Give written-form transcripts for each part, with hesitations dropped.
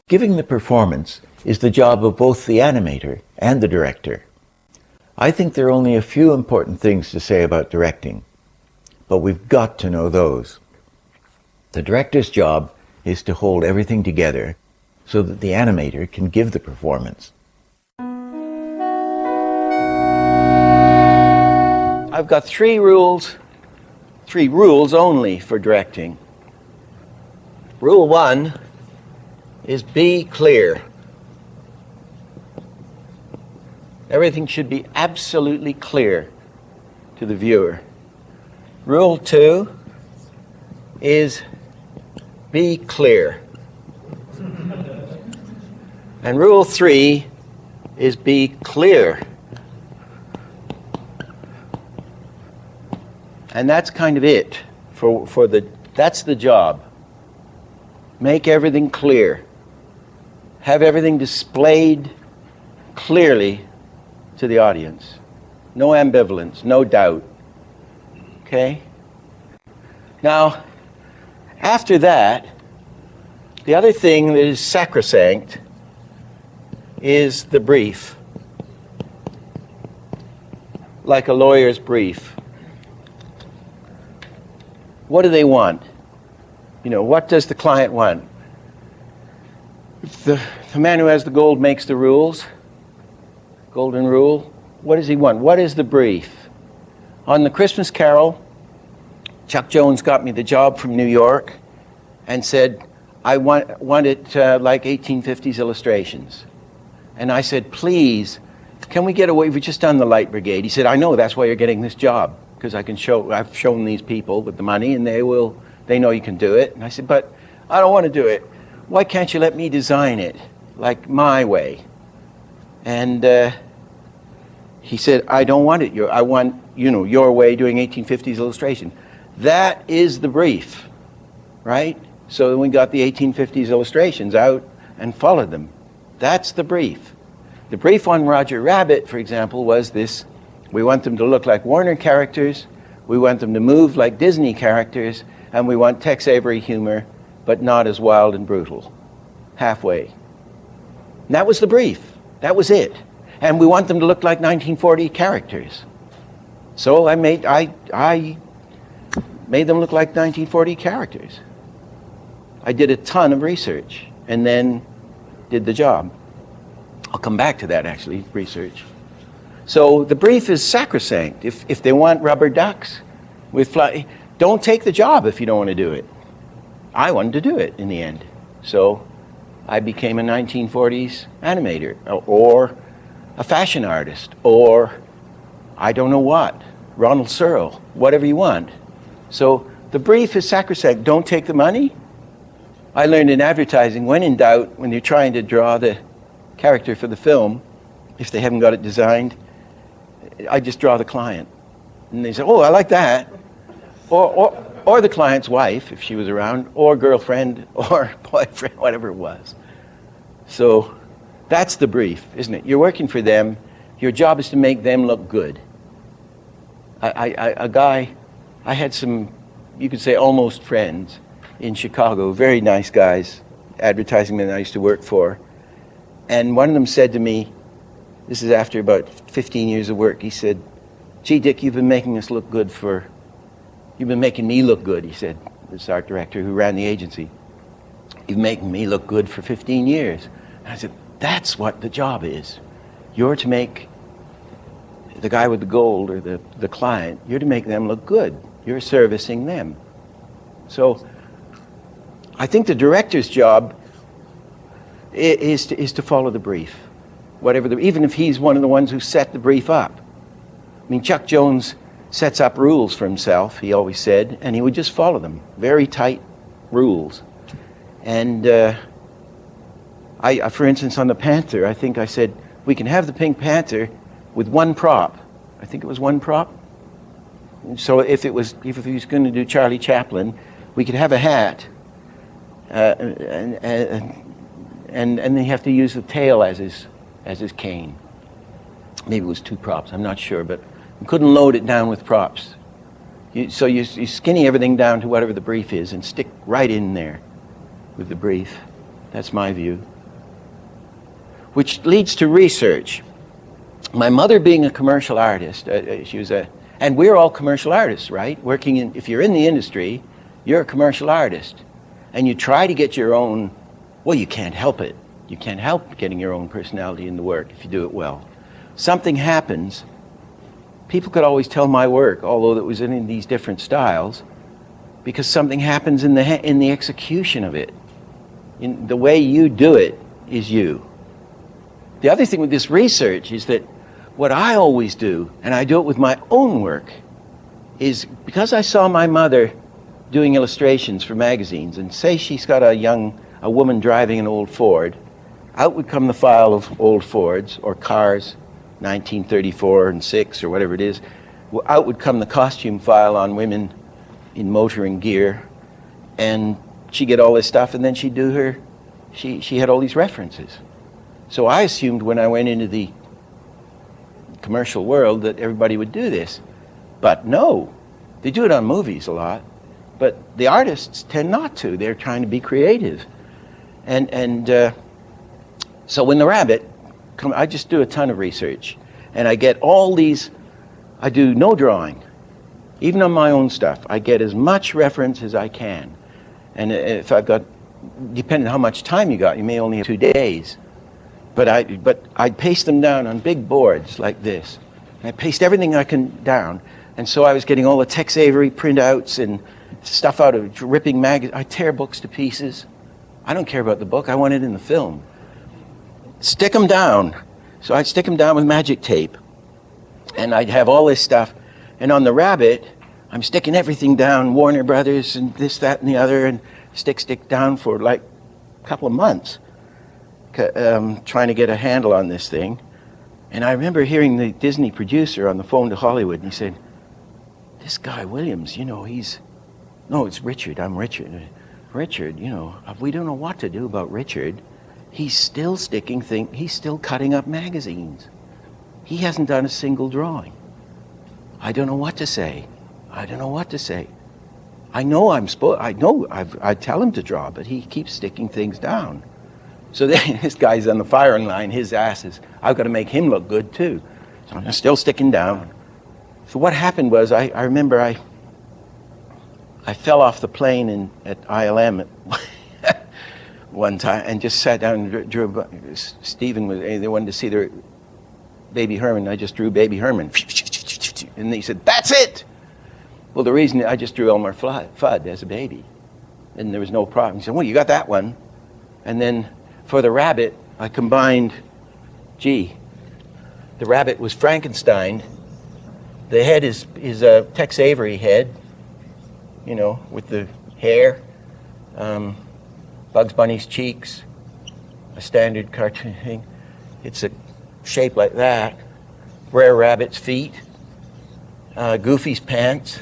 Giving the performance is the job of both the animator and the director. I think there are only a few important things to say about directing, but we've got to know those. The director's job is to hold everything together so that the animator can give the performance. I've got three rules only for directing. Rule 1 is be clear. Everything should be absolutely clear to the viewer. Rule 2 is be clear. And rule 3 is be clear. And that's kind of it that's the job. Make everything clear. Have everything displayed clearly to the audience. No ambivalence, no doubt. Okay? Now, after that, the other thing that is sacrosanct is the brief. Like a lawyer's brief. What do they want? What does the client want? The man who has the gold makes the rules. Golden rule. What does he want? What is the brief? On the Christmas Carol, Chuck Jones got me the job from New York and said, I want it like 1850s illustrations. And I said, please, can we get away? We've just done the Light Brigade. He said, I know, that's why you're getting this job, because I've shown these people with the money and they know you can do it. And I said, but I don't want to do it. Why can't you let me design it like my way? And he said, I don't want it. I want, your way doing 1850s illustration. That is the brief, right? So then we got the 1850s illustrations out and followed them. That's the brief. The brief on Roger Rabbit, for example, was this. We want them to look like Warner characters. We want them to move like Disney characters. And we want Tex Avery humor, but not as wild and brutal. Halfway. And that was the brief. That was it. And we want them to look like 1940 characters. So I made them look like 1940 characters. I did a ton of research and then did the job. I'll come back to that, actually, research. So the brief is sacrosanct. If they want rubber ducks with fly, don't take the job if you don't want to do it. I wanted to do it in the end. So I became a 1940s animator, or a fashion artist, or I don't know what, Ronald Searle, whatever you want. So the brief is sacrosanct. Don't take the money. I learned in advertising, when in doubt, when you're trying to draw the character for the film, if they haven't got it designed, I just draw the client. And they say, oh, I like that. Or the client's wife, if she was around, or girlfriend, or boyfriend, whatever it was. So that's the brief, isn't it? You're working for them. Your job is to make them look good. I had some, you could say, almost friends in Chicago, very nice guys, advertising men I used to work for. And one of them said to me, this is after about 15 years of work, he said, gee, Dick, you've been making me look good, he said, this art director who ran the agency. You've been making me look good for 15 years. And I said, that's what the job is. You're to make the guy with the gold, or the client, you're to make them look good. You're servicing them. So I think the director's job is to follow the brief, even if he's one of the ones who set the brief up. I mean, Chuck Jones sets up rules for himself, he always said, and he would just follow them. Very tight rules. And for instance, on the Panther, I think I said, we can have the Pink Panther with one prop. I think it was one prop. So if he was going to do Charlie Chaplin, we could have a hat, and they have to use the tail as his cane. Maybe it was two props, I'm not sure, but we couldn't load it down with props. So you skinny everything down to whatever the brief is and stick right in there with the brief. That's my view. which leads to research. My mother being a commercial artist, and we're all commercial artists, right? If you're in the industry, you're a commercial artist. And you try to get your own, well, you can't help it. You can't help getting your own personality in the work if you do it well. Something happens. People could always tell my work, although it was in these different styles, because something happens in the execution of it. In the way you do it is you. The other thing with this research is that what I always do, and I do it with my own work, is because I saw my mother doing illustrations for magazines, and say she's got a woman driving an old Ford, out would come the file of old Fords or cars, 1934 and 6 or whatever it is. Out would come the costume file on women in motoring gear, and she'd get all this stuff, and then she'd do she had all these references. So I assumed when I went into the commercial world that everybody would do this. But no, they do it on movies a lot, but the artists tend not to. They're trying to be creative. So when the rabbit, I just do a ton of research, and I get all these, I do no drawing. Even on my own stuff, I get as much reference as I can. And if I've got, depending on how much time you got, you may only have 2 days. But I paste them down on big boards like this. And I paste everything I can down. And so I was getting all the Tex Avery printouts and stuff out of ripping magazines. I tear books to pieces. I don't care about the book. I want it in the film. Stick them down. So I'd stick them down with magic tape. And I'd have all this stuff. And on the rabbit, I'm sticking everything down, Warner Brothers and this, that, and the other, and stick down for like a couple of months, trying to get a handle on this thing. And I remember hearing the Disney producer on the phone to Hollywood, and he said, this guy Williams, no, it's Richard, I'm Richard. Richard, we don't know what to do about Richard. He's still he's still cutting up magazines. He hasn't done a single drawing. I don't know what to say. I know I tell him to draw, but he keeps sticking things down. So then this guy's on the firing line, his ass is, I've got to make him look good too. So I'm still sticking down. So what happened was, I remember I fell off the plane at ILM one time and just sat down and drew. Stephen they wanted to see their Baby Herman. I just drew Baby Herman. And he said, that's it! Well, the reason I just drew Elmer Fudd as a baby. And there was no problem. He said, well, you got that one. And then for the rabbit, I combined, the rabbit was Frankenstein. The head is a Tex Avery head, with the hair, Bugs Bunny's cheeks, a standard cartoon thing. It's a shape like that. Brer Rabbit's feet, Goofy's pants,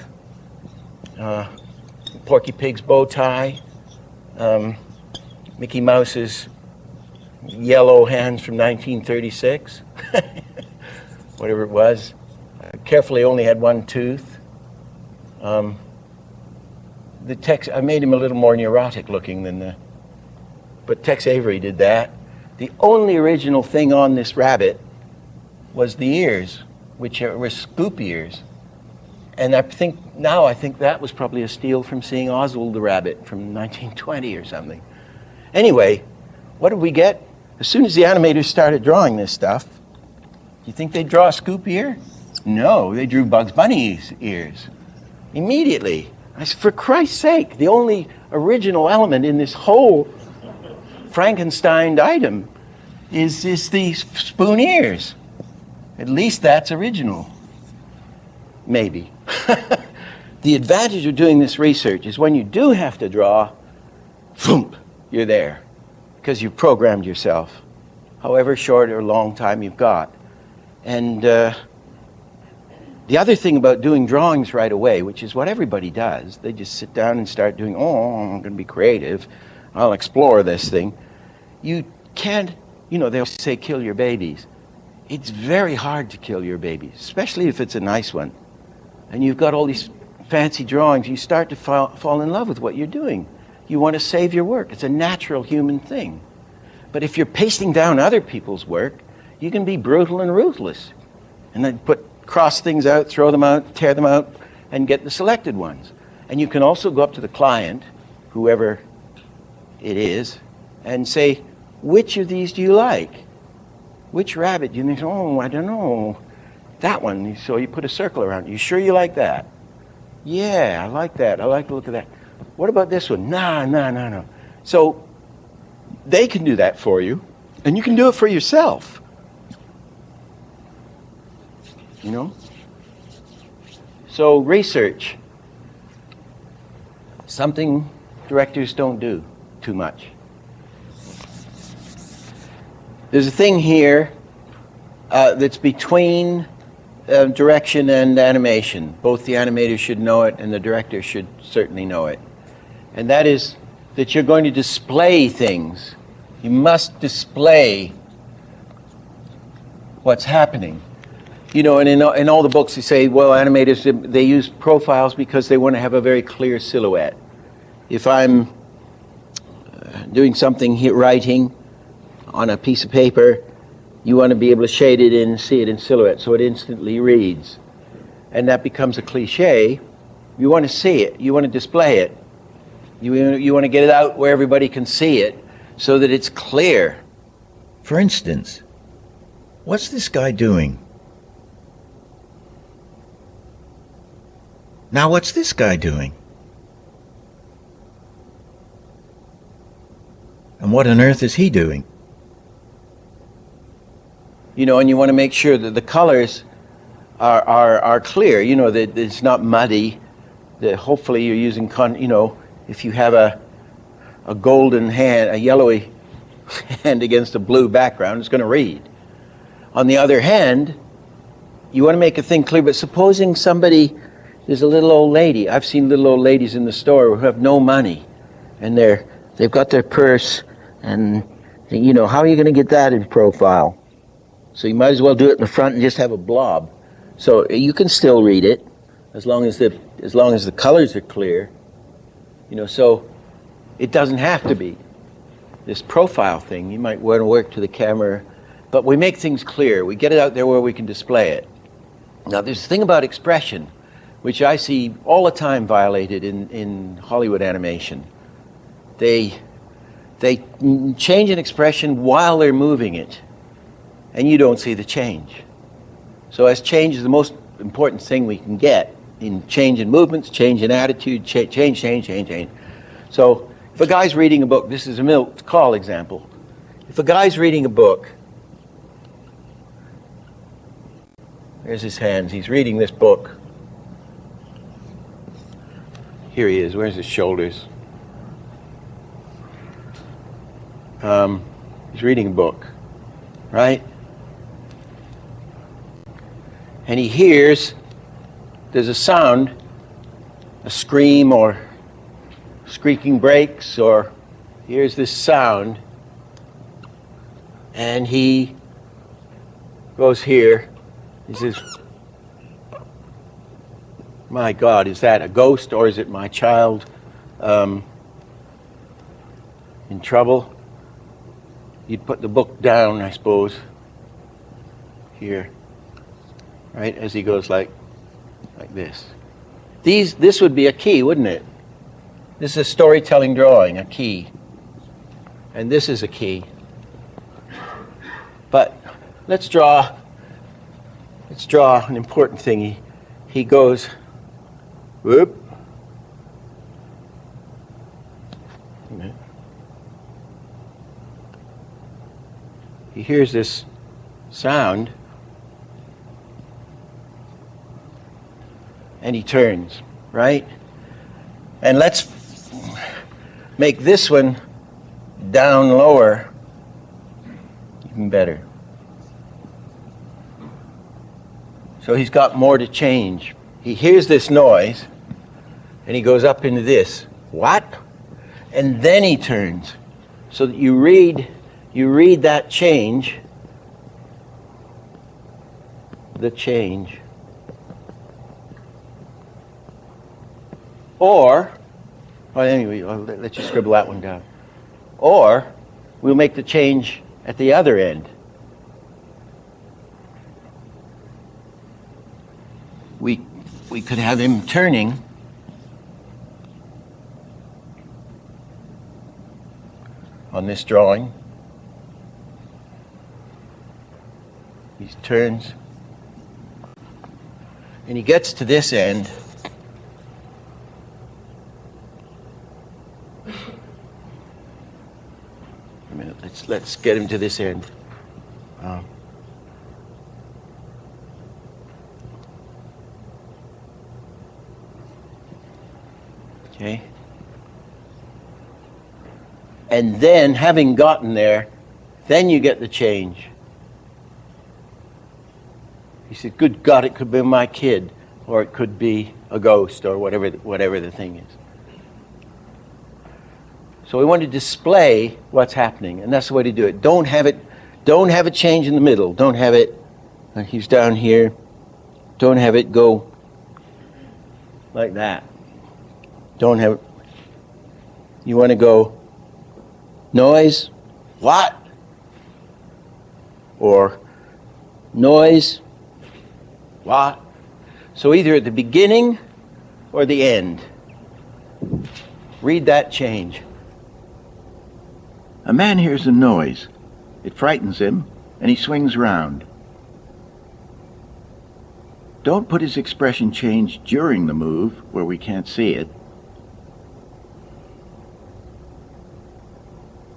Porky Pig's bow tie, Mickey Mouse's yellow hands from 1936, whatever it was. Carefully only had one tooth. I made him a little more neurotic looking but Tex Avery did that. The only original thing on this rabbit was the ears, which were scoop ears. And I think that was probably a steal from seeing Oswald the Rabbit from 1920 or something. Anyway, what did we get? As soon as the animators started drawing this stuff, do you think they'd draw a scoop ear? No, they drew Bugs Bunny's ears. Immediately. I said, for Christ's sake, the only original element in this whole Frankenstein item is the spoon ears. At least that's original. Maybe. The advantage of doing this research is when you do have to draw, boom, you're there. Because you've programmed yourself, however short or long time you've got. And the other thing about doing drawings right away, which is what everybody does, they just sit down and start doing, I'm going to be creative. I'll explore this thing. You can't, they'll say kill your babies. It's very hard to kill your babies, especially if it's a nice one. And you've got all these fancy drawings. You start to fall in love with what you're doing. You want to save your work. It's a natural human thing. But if you're pasting down other people's work, you can be brutal and ruthless. And then cross things out, throw them out, tear them out, and get the selected ones. And you can also go up to the client, whoever it is, and say, which of these do you like? Which rabbit? You think, oh, I don't know. That one. So you put a circle around it. You sure you like that? Yeah, I like that. I like the look of that. What about this one? No. So they can do that for you, and you can do it for yourself. You know? So research. Something directors don't do too much. There's a thing here that's between direction and animation. Both the animator should know it and the director should certainly know it. And that is that you're going to display things. You must display what's happening. You know, and in all the books they say, well, animators, they use profiles because they want to have a very clear silhouette. If I'm doing something here, writing on a piece of paper, you want to be able to shade it in and see it in silhouette so it instantly reads. And that becomes a cliche. You want to see it. You want to display it. You want to get it out where everybody can see it so that it's clear. For instance, what's this guy doing? Now what's this guy doing? And what on earth is he doing? You know, and you want to make sure that the colors are clear, you know, that it's not muddy, that hopefully you're using, you know, if you have a golden hand, a yellowy hand against a blue background, it's going to read. On the other hand, you want to make a thing clear, but supposing somebody, there's a little old lady, I've seen little old ladies in the store who have no money, and they've got their purse, and, you know, how are you going to get that in profile? So you might as well do it in the front and just have a blob. So you can still read it as long as the colors are clear. You know, so it doesn't have to be this profile thing. You might want to work to the camera, but we make things clear. We get it out there where we can display it. Now there's a thing about expression, which I see all the time violated in Hollywood animation. They change an expression while they're moving it, and you don't see the change. So as change is the most important thing we can get in change in movements, change in attitude, change. So if a guy's reading a book, this is a milk call example. If a guy's reading a book, there's his hands, he's reading this book. Here he is, where's his shoulders? He's reading a book, right? And he hears there's a sound, a scream or squeaking brakes, or hears this sound, and he goes here. He says, my God, is that a ghost or is it my child in trouble? You'd put the book down, I suppose, here, right, as he goes like this. This would be a key, wouldn't it? This is a storytelling drawing, a key. And this is a key. But let's draw an important thing. He goes, whoop. He hears this sound, and he turns, right? And let's make this one down lower even better. So he's got more to change. He hears this noise, and he goes up into this. What? And then he turns. So that you read that change, the change. Or, well, anyway, I'll let you scribble that one down. Or we'll make the change at the other end. We could have him turning on this drawing. He turns and he gets to this end. A minute, let's get him to this end. Okay. And then, having gotten there, then you get the change. He said, good God, it could be my kid, or it could be a ghost, or whatever the thing is. So we want to display what's happening, and that's the way to do it. Don't have it change in the middle. Don't have it, he's down here. Don't have it go like that. Don't have it. You want to go noise, what? Or noise, what? So either at the beginning or the end. Read that change. A man hears a noise. It frightens him, and he swings round. Don't put his expression change during the move, where we can't see it.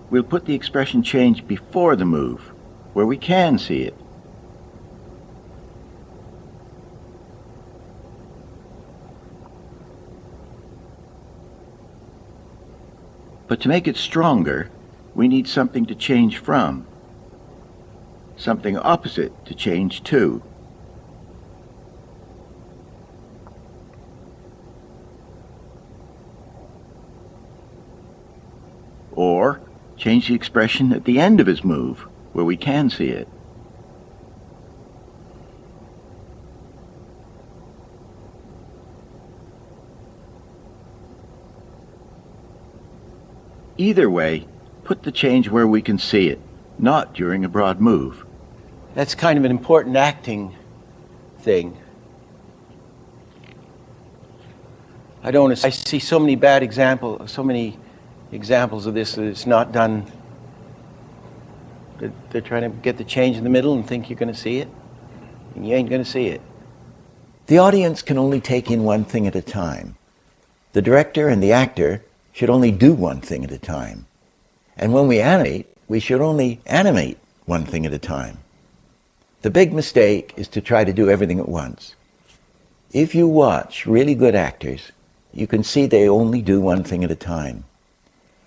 We'll put the expression change before the move, where we can see it. But to make it stronger, we need something to change from, something opposite to change to. Or change the expression at the end of his move, where we can see it. Either way, put the change where we can see it, not during a broad move. That's kind of an important acting thing. I see so many bad examples, so many examples of this that it's not done. They're trying to get the change in the middle and think you're going to see it, and you ain't going to see it. The audience can only take in one thing at a time. The director and the actor should only do one thing at a time. And when we animate, we should only animate one thing at a time. The big mistake is to try to do everything at once. If you watch really good actors, you can see they only do one thing at a time.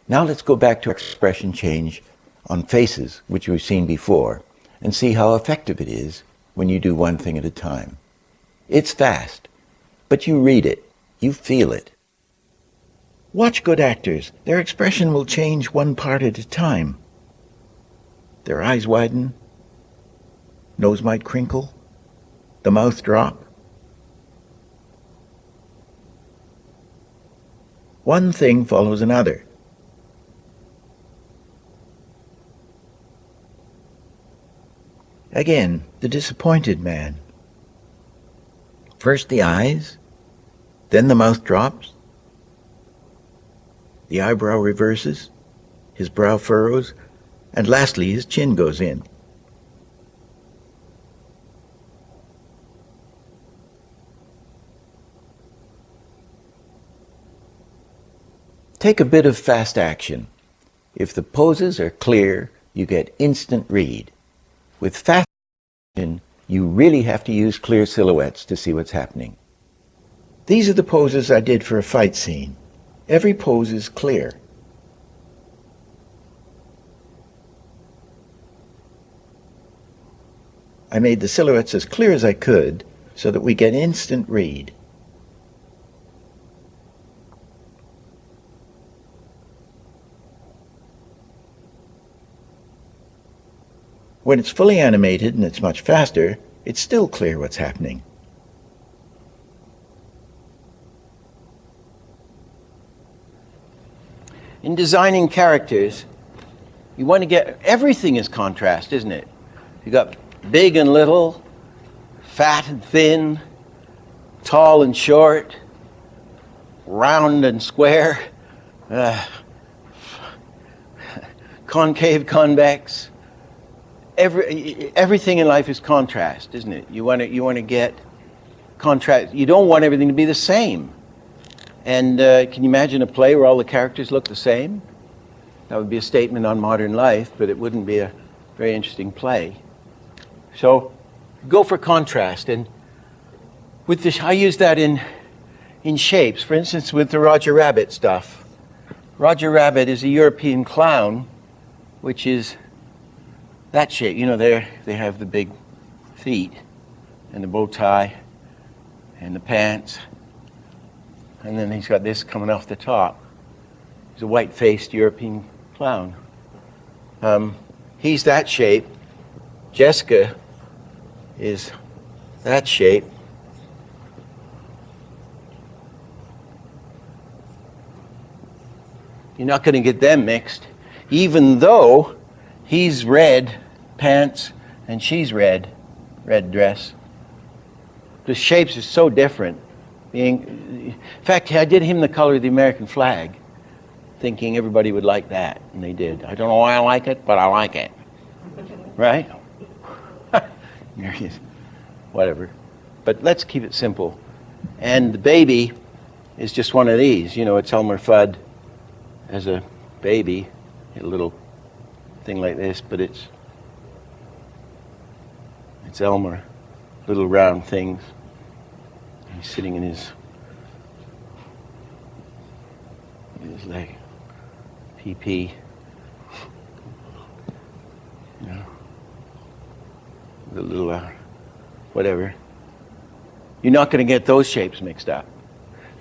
Now let's go back to expression change on faces, which we've seen before, and see how effective it is when you do one thing at a time. It's fast, but you read it, you feel it. Watch good actors. Their expression will change one part at a time. Their eyes widen, nose might crinkle, the mouth drop. One thing follows another. Again, the disappointed man. First the eyes, then the mouth drops, the eyebrow reverses, his brow furrows, and lastly his chin goes in. Take a bit of fast action. If the poses are clear, you get instant read. With fast action, you really have to use clear silhouettes to see what's happening. These are the poses I did for a fight scene. Every pose is clear. I made the silhouettes as clear as I could so that we get instant read. When it's fully animated and it's much faster, it's still clear what's happening. In designing characters, You want to get, everything is contrast, isn't it? You got big and little, fat and thin, tall and short, round and square, concave, convex. Everything in life is contrast, isn't it? You want to get contrast. You don't want everything to be the same. And can you imagine a play where all the characters look the same? That would be a statement on modern life, but it wouldn't be a very interesting play. So go for contrast. And with this, I use that in shapes. For instance, with the Roger Rabbit stuff. Roger Rabbit is a European clown, which is that shape. You know, they have the big feet and the bow tie and the pants. And then he's got this coming off the top. He's a white-faced European clown. He's that shape. Jessica is that shape. You're not going to get them mixed, even though he's red pants and she's red dress. The shapes are so different. In fact, I did him the color of the American flag, thinking everybody would like that, and they did. I don't know why I like it, but I like it. Right? There he is. Whatever. But let's keep it simple. And the baby is just one of these. You know, it's Elmer Fudd as a baby, a little thing like this, but it's Elmer, little round things. He's sitting in his leg, PP, you know, the little whatever. You're not going to get those shapes mixed up.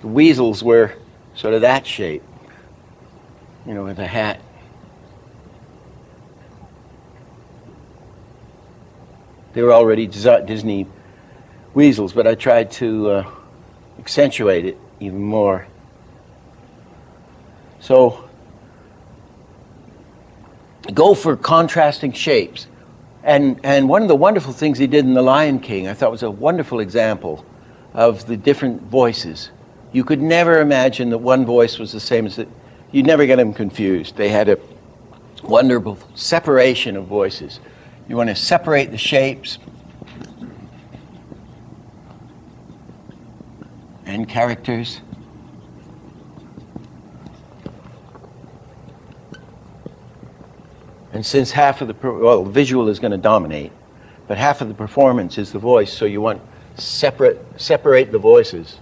The weasels were sort of that shape, you know, with a hat. They were already Disney weasels, but I tried to accentuate it even more. So go for contrasting shapes. And one of the wonderful things he did in The Lion King, I thought was a wonderful example of the different voices. You could never imagine that one voice was the same as it. You'd never get them confused. They had a wonderful separation of voices. You want to separate the shapes and characters. And since half of the visual is going to dominate, but half of the performance is the voice, so you want separate the voices.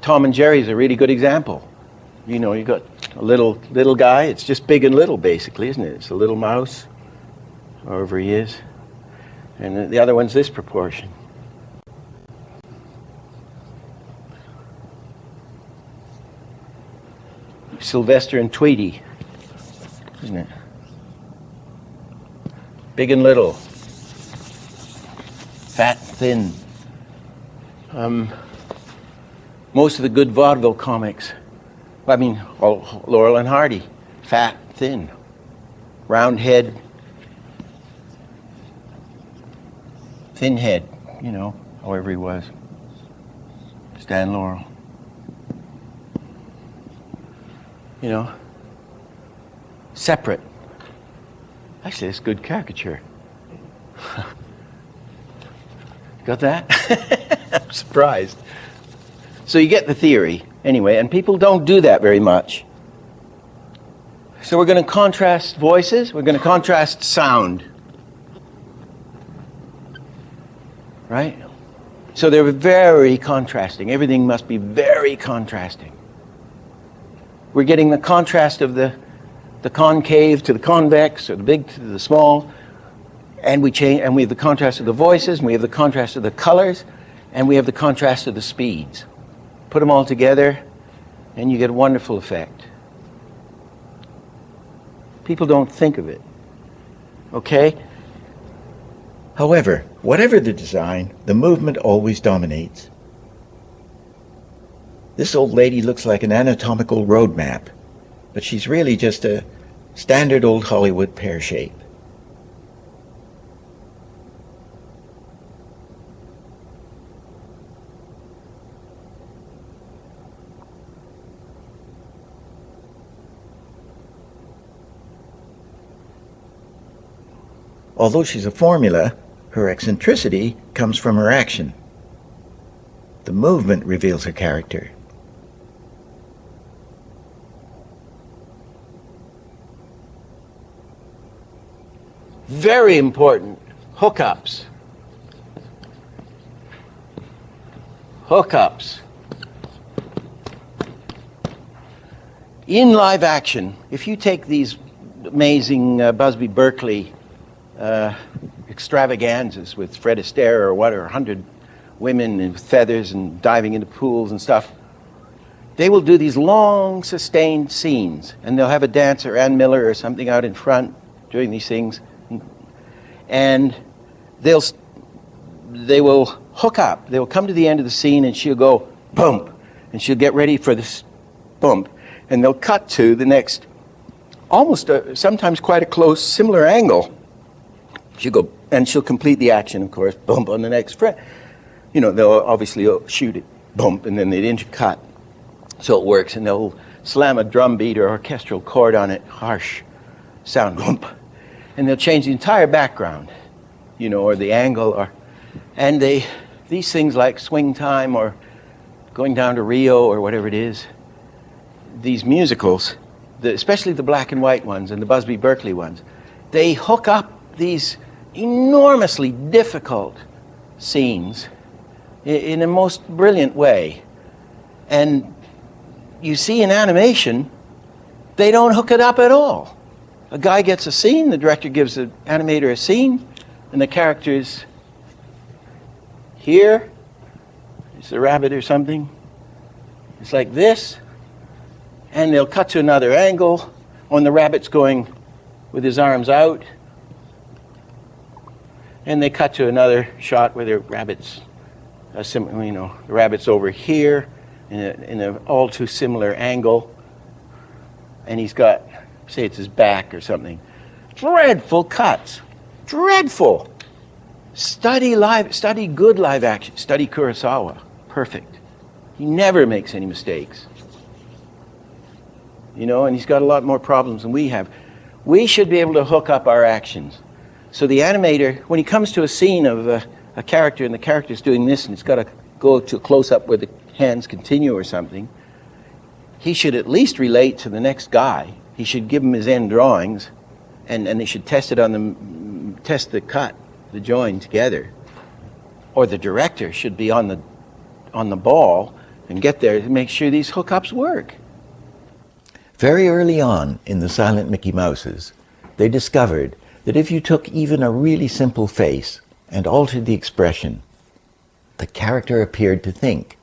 Tom and Jerry is a really good example. You know, you got a little guy. It's just big and little, basically, isn't it? It's a little mouse, however he is, and the other one's this proportion. Sylvester and Tweety, isn't it? Big and little, fat, thin. Most of the good vaudeville comics, I mean, Laurel and Hardy, fat, thin, round head, thin head, you know, however he was. Stan Laurel. You know, separate. Actually, it's good caricature. Got that? I'm surprised. So you get the theory, anyway, and people don't do that very much. So we're going to contrast voices, we're going to contrast sound. Right? So they're very contrasting. Everything must be very contrasting. We're getting the contrast of the concave to the convex, or the big to the small, and we have the contrast of the voices, and we have the contrast of the colors, and we have the contrast of the speeds. Put them all together, and you get a wonderful effect. People don't think of it. Okay? However, whatever the design, the movement always dominates. This old lady looks like an anatomical road map, but she's really just a standard old Hollywood pear shape. Although she's a formula, her eccentricity comes from her action. The movement reveals her character. Very important, hookups. Hookups. In live action, if you take these amazing Busby Berkeley extravaganzas with Fred Astaire or 100 women in feathers and diving into pools and stuff, they will do these long sustained scenes, and they'll have a dancer, Ann Miller or something, out in front doing these things, and they will hook up. They will come to the end of the scene and she'll go bump, and she'll get ready for this bump, and they'll cut to the next, almost sometimes quite a close, similar angle. She'll go, and she'll complete the action, of course, bump on the next frame. You know, they'll obviously shoot it, bump, and then they'd intercut. So it works, and they'll slam a drum beat or orchestral chord on it, harsh sound, bump. And they'll change the entire background, you know, or the angle, and these things like Swing Time or Going Down to Rio or whatever it is, these musicals, especially the black and white ones and the Busby Berkeley ones, they hook up these enormously difficult scenes in a most brilliant way. And you see in animation, they don't hook it up at all. A guy gets a scene, the director gives the animator a scene, and the character's here. It's a rabbit or something. It's like this. And they'll cut to another angle when the rabbit's going with his arms out. And they cut to another shot where the rabbit's, the rabbit's over here in an all too similar angle. And he's got, say it's his back or something. Dreadful cuts. Dreadful. Study good live action. Study Kurosawa. Perfect. He never makes any mistakes. You know, and he's got a lot more problems than we have. We should be able to hook up our actions. So the animator, when he comes to a scene of a character and the character's doing this and it's got to go to a close-up where the hands continue or something, he should at least relate to the next guy. He should give him his end drawings, and they should test the cut, the join together. Or the director should be on the ball and get there to make sure these hookups work. Very early on in the Silent Mickey Mouses, they discovered that if you took even a really simple face and altered the expression, the character appeared to think.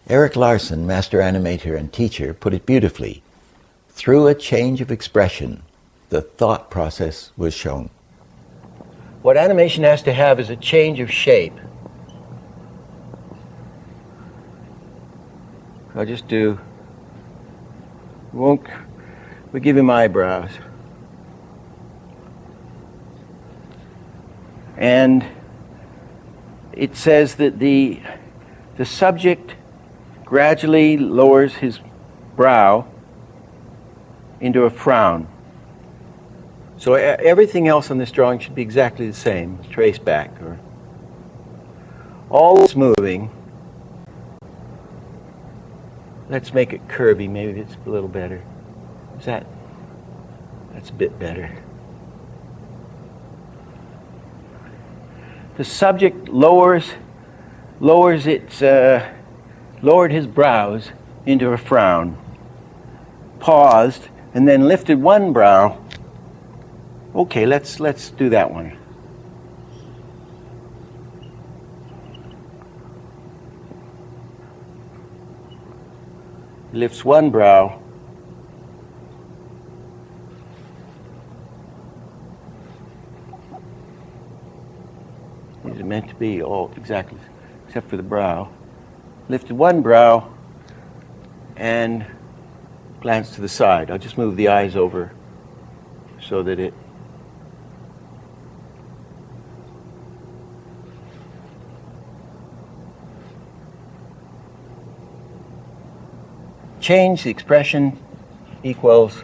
Eric Larson, master animator and teacher, put it beautifully. Through a change of expression, the thought process was shown. What animation has to have is a change of shape. I'll just do, we give him eyebrows. And it says that the subject gradually lowers his brow into a frown. So everything else on this drawing should be exactly the same. Trace back. Or all this moving. Let's make it curvy. Maybe it's a little better. That's a bit better. The subject lowered his brows into a frown, paused, and then lifted one brow. Okay, let's do that one. Lifts one brow. These are meant to be all exactly, except for the brow. Lifted one brow, and glance to the side. I'll just move the eyes over so that it change the expression equals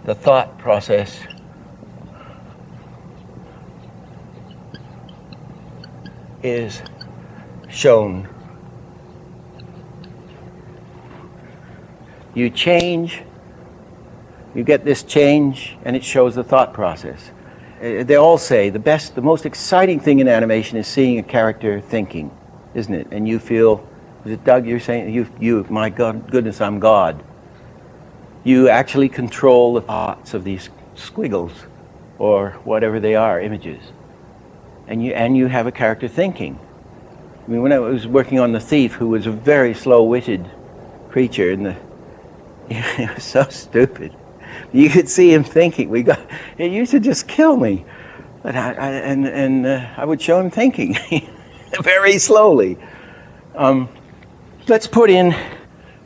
the thought process is shown. You change, you get this change, and it shows the thought process. They all say the most exciting thing in animation is seeing a character thinking, isn't it? And you feel, is it Doug, you're saying, you, my God, goodness, I'm God. You actually control the thoughts of these squiggles, or whatever they are, images. And you have a character thinking. I mean, when I was working on The Thief, who was a very slow-witted creature, it was so stupid. You could see him thinking. It used to just kill me. But I would show him thinking very slowly. Let's put in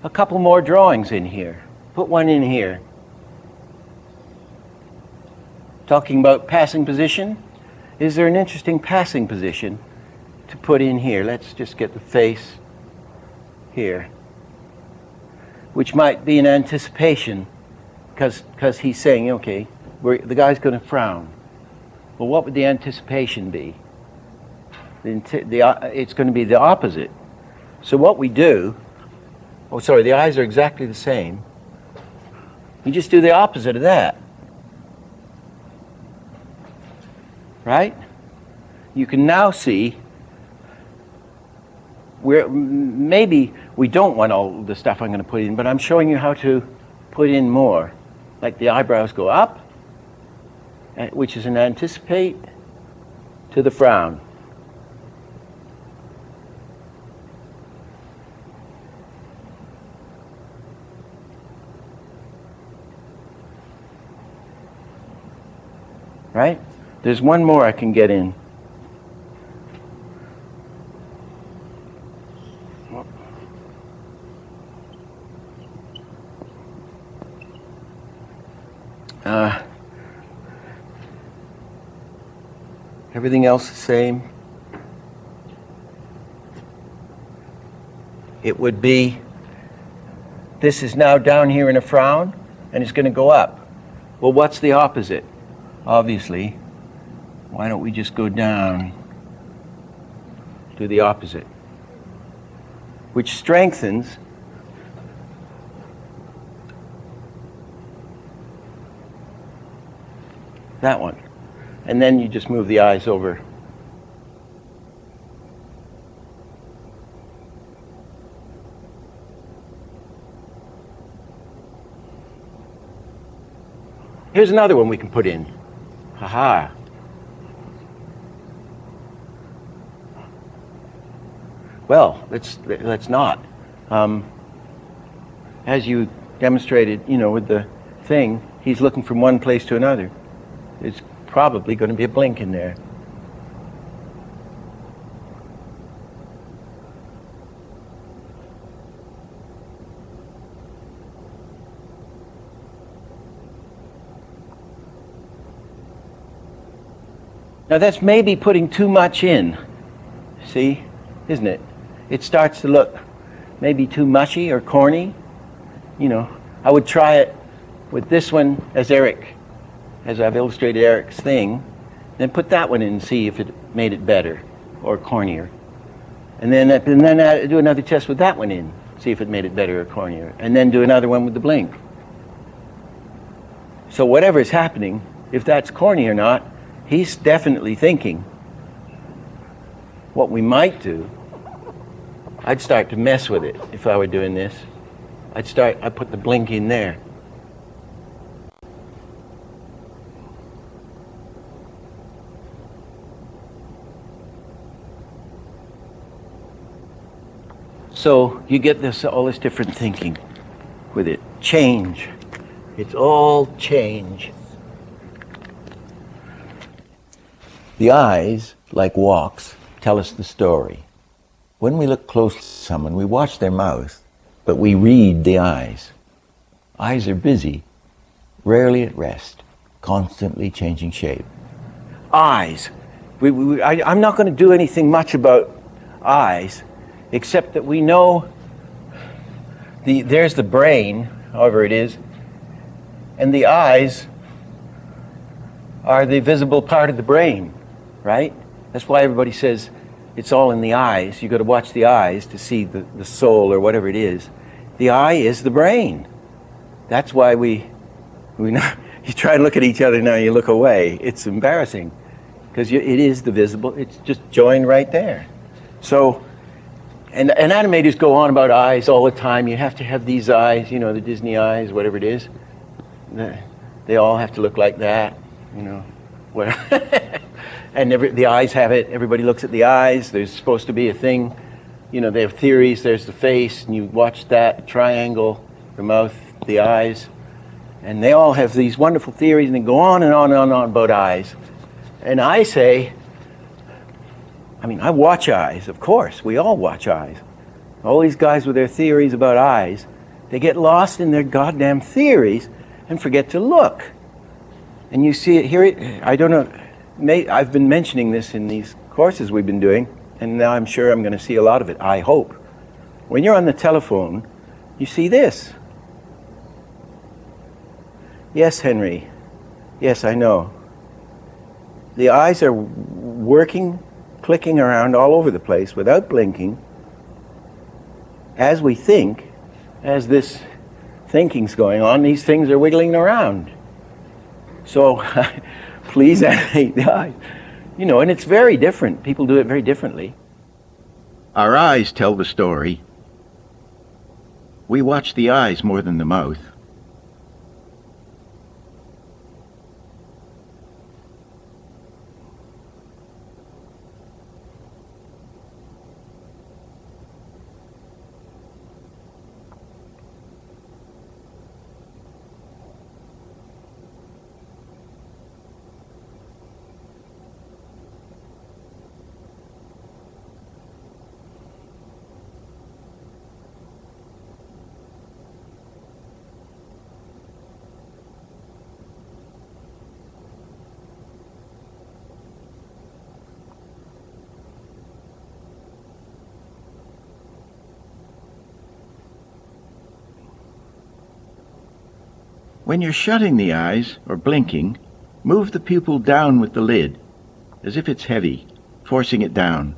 a couple more drawings in here. Put one in here. Talking about passing position. Is there an interesting passing position to put in here? Let's just get the face here, which might be an anticipation, because he's saying, okay, the guy's going to frown. Well, what would the anticipation be? It's going to be the opposite. So what we do, the eyes are exactly the same. You just do the opposite of that. Right? You can now see where maybe we don't want all the stuff I'm going to put in, but I'm showing you how to put in more. Like the eyebrows go up, which is an anticipate, to the frown. Right? There's one more I can get in. Everything else the same. It would be, this is now down here in a frown, and it's going to go up. Well, what's the opposite? Obviously, why don't we just go down to the opposite, which strengthens that one. And then you just move the eyes over. Here's another one we can put in. Haha. Well, let's not. As you demonstrated, with the thing, he's looking from one place to another. It's probably going to be a blink in there. Now that's maybe putting too much in, see, isn't it? It starts to look maybe too mushy or corny. I would try it with this one as I've illustrated Eric's thing, then put that one in and see if it made it better or cornier. And then do another test with that one in, see if it made it better or cornier. And then do another one with the blink. So whatever is happening, if that's corny or not, he's definitely thinking. What we might do, I'd start to mess with it if I were doing this. I'd put the blink in there. So you get all this different thinking with it. Change. It's all change. The eyes, like walks, tell us the story. When we look close to someone, we watch their mouth, but we read the eyes. Eyes are busy, rarely at rest, constantly changing shape. Eyes. I'm not going to do anything much about eyes, except that we know there's the brain, however it is, and the eyes are the visible part of the brain, right? That's why everybody says it's all in the eyes. You've got to watch the eyes to see the soul or whatever it is. The eye is the brain. That's why we know, you try and look at each other now, you look away. It's embarrassing because it is the visible, it's just joined right there. So, and animators go on about eyes all the time. You have to have these eyes, you know, the Disney eyes, whatever it is. They all have to look like that, you know. And the eyes have it. Everybody looks at the eyes. There's supposed to be a thing. You know, they have theories. There's the face, and you watch that triangle, the mouth, the eyes. And they all have these wonderful theories, and they go on and on and on about eyes. And I say, I watch eyes, of course. We all watch eyes. All these guys with their theories about eyes, they get lost in their goddamn theories and forget to look. And you see it, hear it, I don't know, I've been mentioning this in these courses we've been doing, and now I'm sure I'm going to see a lot of it, I hope. When you're on the telephone, you see this. Yes, Henry. Yes, I know. The eyes are working, clicking around all over the place without blinking. As we think, as this thinking's going on, these things are wiggling around. So please animate the eyes. You know, and it's very different. People do it very differently. Our eyes tell the story. We watch the eyes more than the mouth. When you're shutting the eyes or blinking, move the pupil down with the lid, as if it's heavy, forcing it down.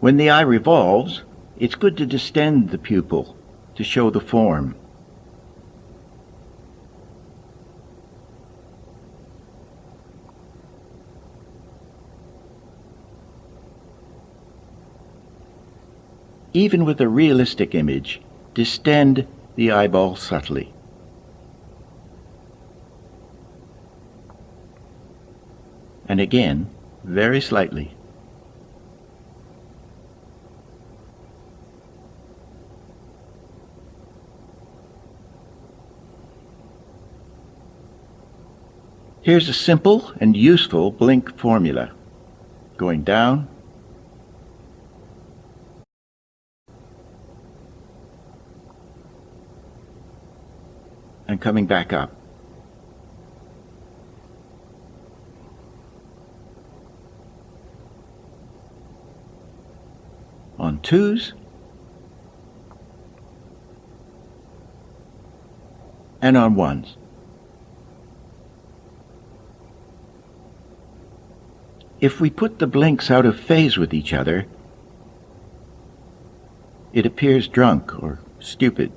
When the eye revolves, it's good to distend the pupil to show the form. Even with a realistic image, distend the eyeball subtly. And again, very slightly. Here's a simple and useful blink formula. Going down, and coming back up. On twos, and on ones. If we put the blinks out of phase with each other, it appears drunk or stupid.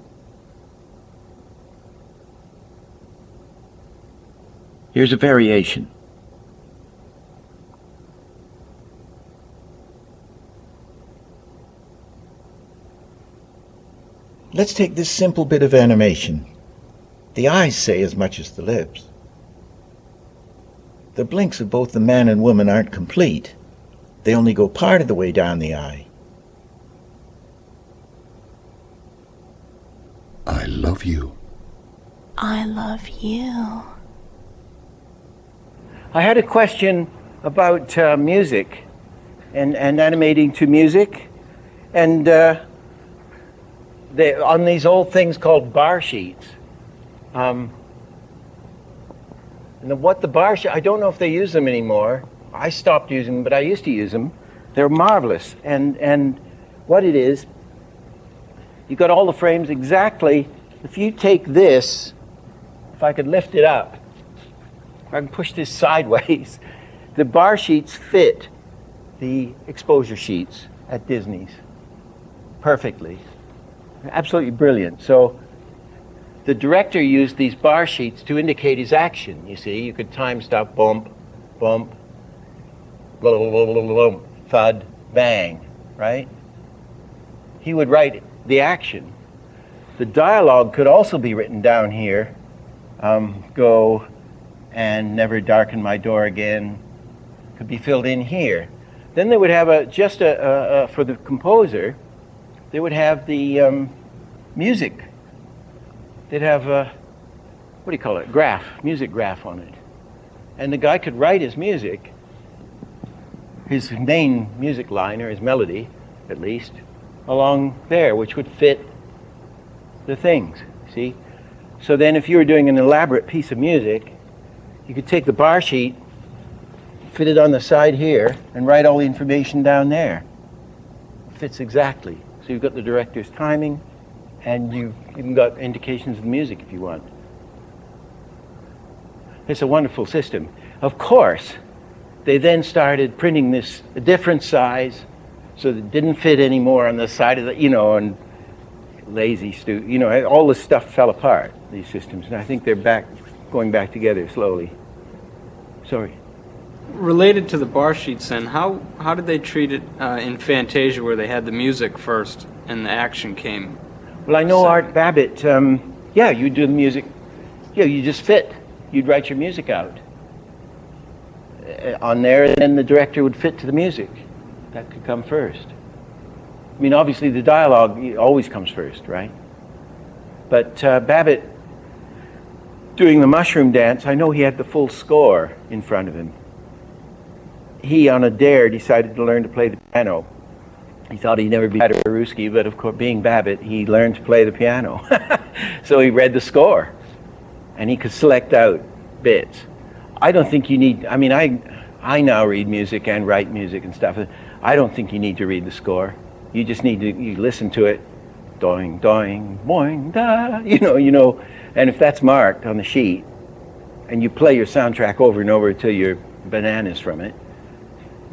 Here's a variation. Let's take this simple bit of animation. The eyes say as much as the lips. The blinks of both the man and woman aren't complete. They only go part of the way down the eye. I love you. I love you. I had a question about music and animating to music. And on these old things called bar sheets. And what the bar sheet, I don't know if they use them anymore. I stopped using them, but I used to use them. They're marvelous. And what it is, you got all the frames exactly. If you take this, if I could lift it up, if I can push this sideways, the bar sheets fit the exposure sheets at Disney's perfectly. Absolutely brilliant. So the director used these bar sheets to indicate his action. You see, you could time stop, bump, bump, thud, bang, right? He would write the action. The dialogue could also be written down here. Go and never darken my door again. Could be filled in here. Then they would have for the composer, they would have the music. They'd have what do you call it? Music graph on it. And the guy could write his music, his main music line, or his melody, at least, along there, which would fit the things, see? So then if you were doing an elaborate piece of music, you could take the bar sheet, fit it on the side here, and write all the information down there. It fits exactly. So you've got the director's timing, and you've even got indications of the music if you want. It's a wonderful system. Of course, they then started printing this a different size, so that it didn't fit anymore on the side of the, and all this stuff fell apart, these systems, and I think they're going back together slowly. Sorry. Related to the bar sheets then, how did they treat it in Fantasia where they had the music first and the action came? Well, I know Art Babbitt, you do the music, you just fit. You'd write your music out on there, and then the director would fit to the music. That could come first. I mean, obviously the dialogue always comes first, right? But Babbitt, doing the mushroom dance, I know he had the full score in front of him. He, on a dare, decided to learn to play the piano. He thought he'd never be Paderewski, but of course, being Babbitt, he learned to play the piano. So he read the score, and he could select out bits. I don't think you need, I now read music and write music and stuff. I don't think you need to read the score. You just need to, you listen to it, doing, doing, boing, da, and if that's marked on the sheet, and you play your soundtrack over and over until you're bananas from it,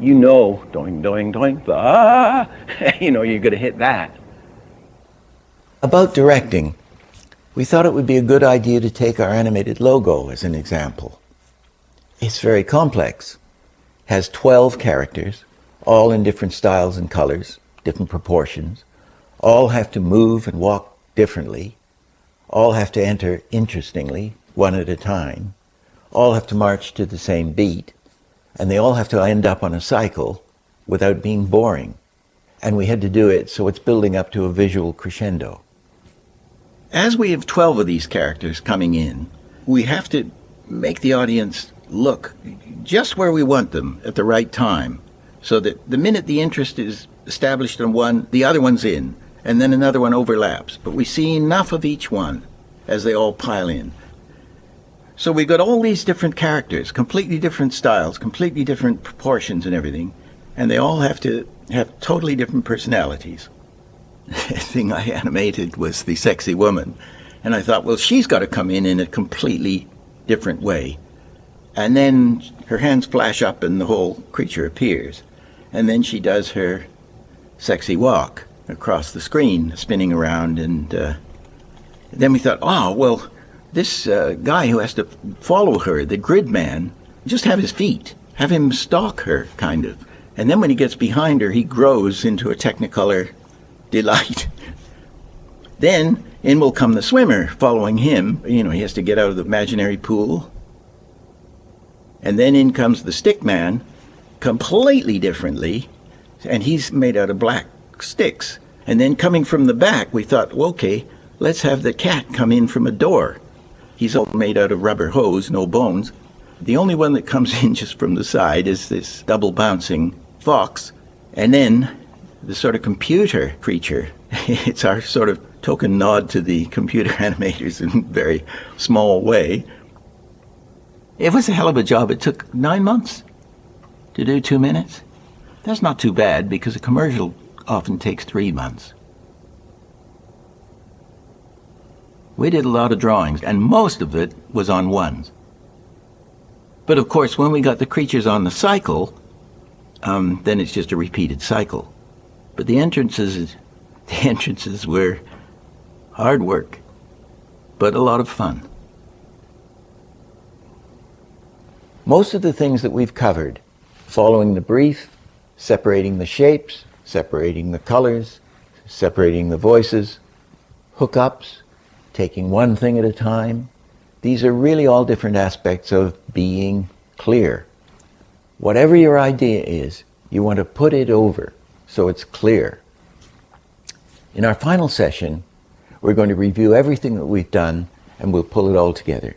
doing, doing, doing, da, you're going to hit that. About directing, we thought it would be a good idea to take our animated logo as an example. It's very complex, has 12 characters, all in different styles and colors, different proportions, all have to move and walk differently, all have to enter interestingly, one at a time, all have to march to the same beat, and they all have to end up on a cycle without being boring. And we had to do it so it's building up to a visual crescendo. As we have 12 of these characters coming in, we have to make the audience look just where we want them at the right time, so that the minute the interest is established on one, the other one's in, and then another one overlaps. But we see enough of each one as they all pile in. So we've got all these different characters, completely different styles, completely different proportions and everything, and they all have to have totally different personalities. The thing I animated was the sexy woman, and I thought, well, she's got to come in a completely different way. And then her hands flash up and the whole creature appears. And then she does her sexy walk across the screen, spinning around, and then we thought, this guy who has to follow her, the grid man, just have his feet, have him stalk her, kind of. And then when he gets behind her, he grows into a Technicolor delight. Then in will come the swimmer following him. He has to get out of the imaginary pool. And then in comes the stick man, completely differently, and he's made out of black sticks. And then coming from the back, we thought, well, okay, let's have the cat come in from a door. He's all made out of rubber hose, no bones. The only one that comes in just from the side is this double bouncing fox. And then the sort of computer creature. It's our sort of token nod to the computer animators in a very small way. It was a hell of a job. It took 9 months to do 2 minutes. That's not too bad because a commercial often takes 3 months. We did a lot of drawings, and most of it was on ones. But of course, when we got the creatures on the cycle, then it's just a repeated cycle. But the entrances were hard work, but a lot of fun. Most of the things that we've covered, following the brief, separating the shapes, separating the colors, separating the voices, hookups, taking one thing at a time, these are really all different aspects of being clear. Whatever your idea is, you want to put it over so it's clear. In our final session, we're going to review everything that we've done and we'll pull it all together.